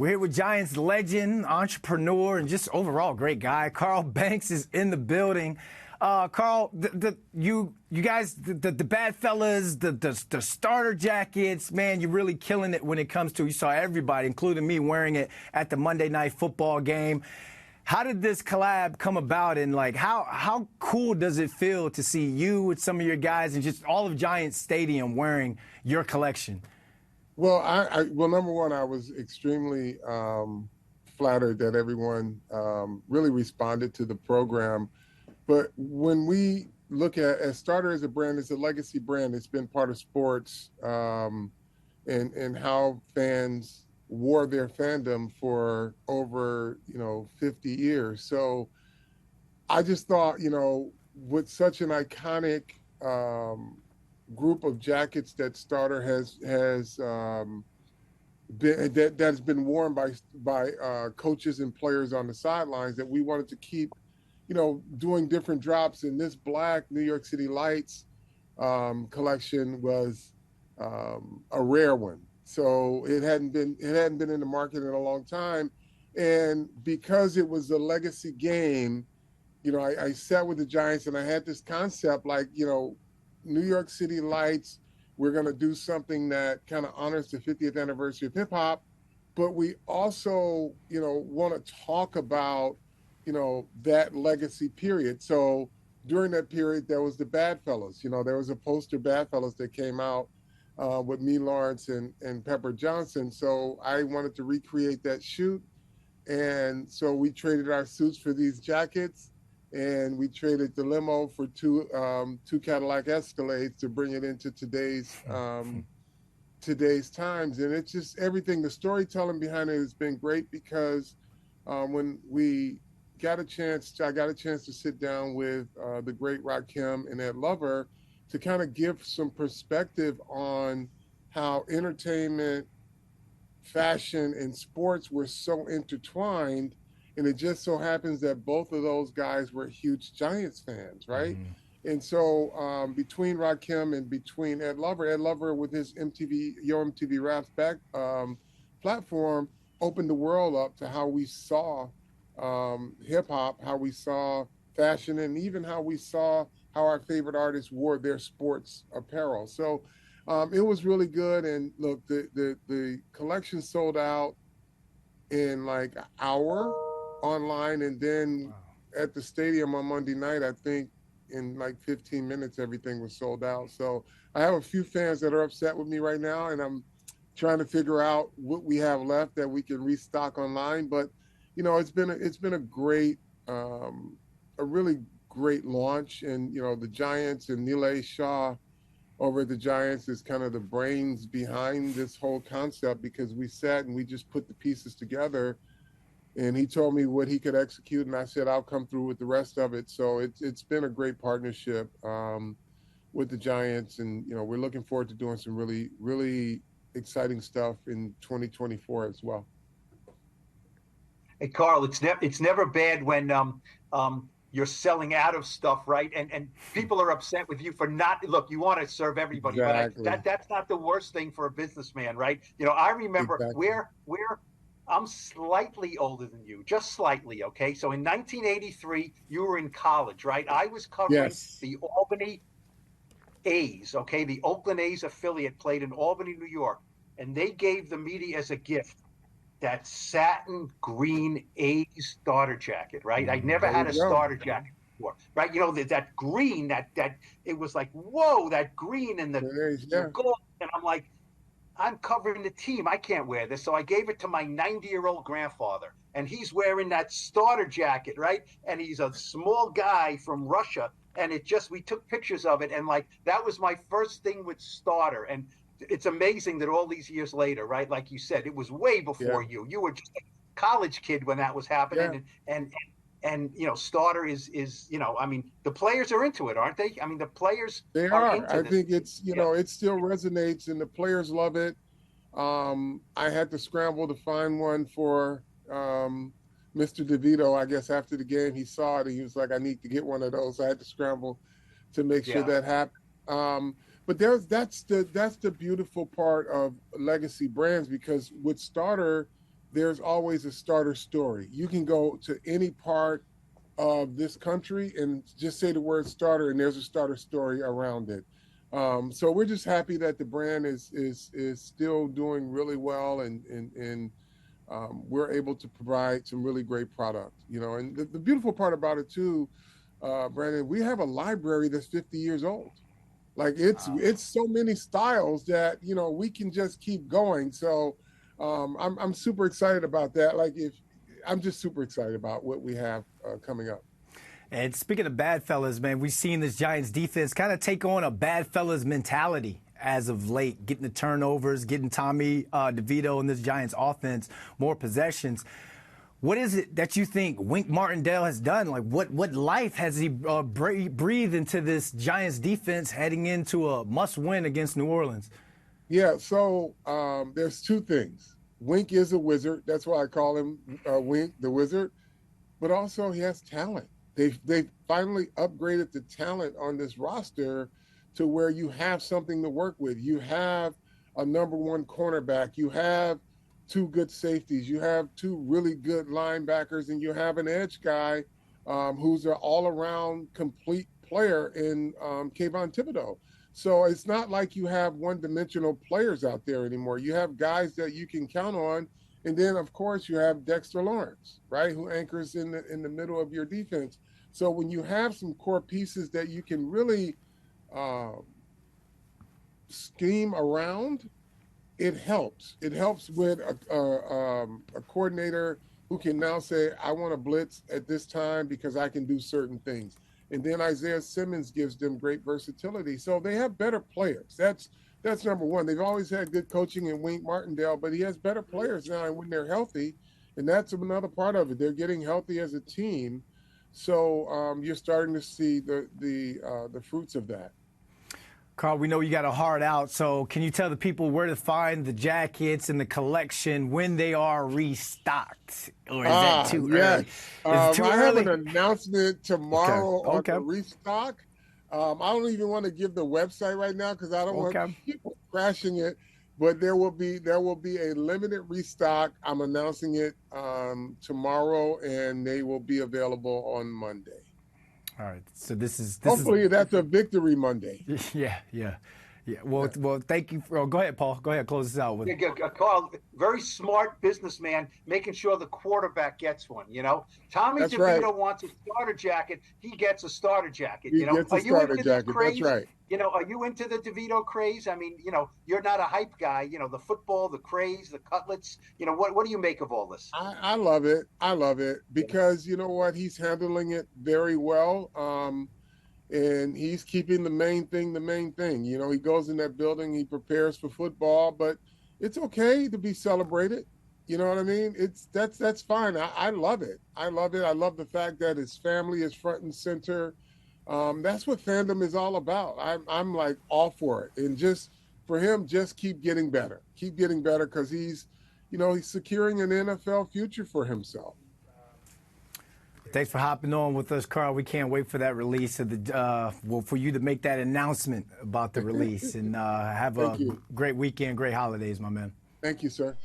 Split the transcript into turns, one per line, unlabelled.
We're here with Giants legend, entrepreneur, and just overall great guy. Carl Banks is in the building. Carl, you guys, the bad fellas, the starter jackets, man, you're really killing it when it comes to. You saw everybody, including me, wearing it at the Monday Night Football game. How did this collab come about, and like how cool does it feel to see you with some of your guys and just all of Giants Stadium wearing your collection?
Well, well, number one, I was extremely flattered that everyone really responded to the program. But when we look at Starter as a brand, it's a legacy brand. It's been part of sports and how fans wore their fandom for over 50 years. So I just thought, with such an iconic group of jackets that Starter has been that's been worn by coaches and players on the sidelines, that we wanted to keep doing different drops. In this black New York City Lights collection was a rare one, so it hadn't been in the market in a long time. And because it was a legacy game, I sat with the Giants and I had this concept, like, New York City Lights, we're going to do something that kind of honors the 50th anniversary of hip hop, but we also, want to talk about, that legacy period. So during that period, there was the Bad Fellas. There was a poster Bad Fellas that came out with me, Lawrence, and Pepper Johnson. So I wanted to recreate that shoot. And so we traded our suits for these jackets, and we traded the limo for two Cadillac Escalades to bring it into today's times. And it's just everything. The storytelling behind it has been great, because when I got a chance to sit down with the great Rakim and Ed Lover to kind of give some perspective on how entertainment, fashion, and sports were so intertwined. And it just so happens that both of those guys were huge Giants fans, right? Mm-hmm. And so between Rakim and between Ed Lover with his Yo MTV Raps back platform opened the world up to how we saw hip hop, how we saw fashion, and even how we saw how our favorite artists wore their sports apparel. So it was really good. And look, the collection sold out in like an hour online, and then at the stadium on Monday night, I think in like 15 minutes everything was sold out. So I have a few fans that are upset with me right now, and I'm trying to figure out what we have left that we can restock online. But it's been a great a really great launch. And the Giants and Nilay Shah over at the Giants is kind of the brains behind this whole concept, because we sat and we just put the pieces together. And he told me what he could execute, and I said I'll come through with the rest of it. So it's been a great partnership with the Giants, and we're looking forward to doing some really, really exciting stuff in 2024 as well.
Hey, Carl, it's never bad when you're selling out of stuff, right? And people are upset with you for not. Look, you want to serve everybody, exactly. But that's not the worst thing for a businessman, right? I remember exactly. I'm slightly older than you, just slightly, okay? So in 1983, you were in college, right? I was covering the Albany A's, okay? The Oakland A's affiliate played in Albany, New York, and they gave the media as a gift that satin green A's starter jacket, right? I never had a starter jacket before, right? That green, that it was like, whoa, that green and the gold. And I'm like, I'm covering the team. I can't wear this. So I gave it to my 90-year-old grandfather, and he's wearing that starter jacket, right? And he's a small guy from Russia. And we took pictures of it. And like, that was my first thing with Starter. And it's amazing that all these years later, right? Like you said, it was way before you. You were just a college kid when that was happening. Yeah. And Starter is I mean, the players are into it, aren't they? I mean, the players are into
I think it's, it still resonates, and the players love it. I had to scramble to find one for Mr. DeVito. I guess after the game, he saw it and he was like, I need to get one of those. I had to scramble to make sure that happened. But that's the beautiful part of legacy brands, because with Starter, there's always a starter story. You can go to any part of this country and just say the word starter, and there's a starter story around it. So we're just happy that the brand is still doing really well, and we're able to provide some really great product. And the beautiful part about it too, Brandon, we have a library that's 50 years old. Like it's so many styles that we can just keep going. So I'm super excited about that. I'm just super excited about what we have coming up.
And speaking of bad fellas, man, we've seen this Giants defense kind of take on a bad fellas mentality as of late, getting the turnovers, getting Tommy DeVito and this Giants offense more possessions. What is it that you think Wink Martindale has done? Like, what life has he breathed into this Giants defense heading into a must-win against New Orleans?
Yeah, so there's two things. Wink is a wizard. That's why I call him Wink, the wizard. But also he has talent. They've finally upgraded the talent on this roster to where you have something to work with. You have a number one cornerback. You have two good safeties. You have two really good linebackers, and you have an edge guy who's an all-around complete player in Kayvon Thibodeau. So it's not like you have one-dimensional players out there anymore. You have guys that you can count on. And then, of course, you have Dexter Lawrence, right, who anchors in the middle of your defense. So when you have some core pieces that you can really scheme around, it helps. It helps with a coordinator who can now say, I want to blitz at this time because I can do certain things. And then Isaiah Simmons gives them great versatility. So they have better players. That's number one. They've always had good coaching in Wink Martindale, but he has better players now and when they're healthy. And that's another part of it. They're getting healthy as a team. So you're starting to see the fruits of that.
Carl, we know you got a heart out, so can you tell the people where to find the jackets and the collection when they are restocked? Or is that too early?
I have an announcement tomorrow on the restock. I don't even want to give the website right now because I don't want people crashing it. But there will be a limited restock. I'm announcing it tomorrow, and they will be available on Monday.
All right. So
hopefully that's a victory Monday.
Yeah. Well, thank you. Go ahead, Paul. Go ahead. Close this out with.
Carl, very smart businessman, making sure the quarterback gets one. Tommy DeVito wants a starter jacket. He gets a starter jacket.
He gets a starter jacket. That's right.
Are you into the DeVito craze? I mean, you're not a hype guy. The football, the craze, the cutlets. What do you make of all this?
I love it. I love it because you know what? He's handling it very well. And he's keeping the main thing. He goes in that building, he prepares for football, but it's okay to be celebrated. You know what I mean? That's fine. I love it. I love it. I love the fact that his family is front and center. That's what fandom is all about. I'm like all for it. And just for him, just keep getting better. Keep getting better because he's securing an NFL future for himself.
Thanks for hopping on with us, Carl. We can't wait for that release of for you to make that announcement about the release. And have a great weekend, great holidays, my man.
Thank you, sir.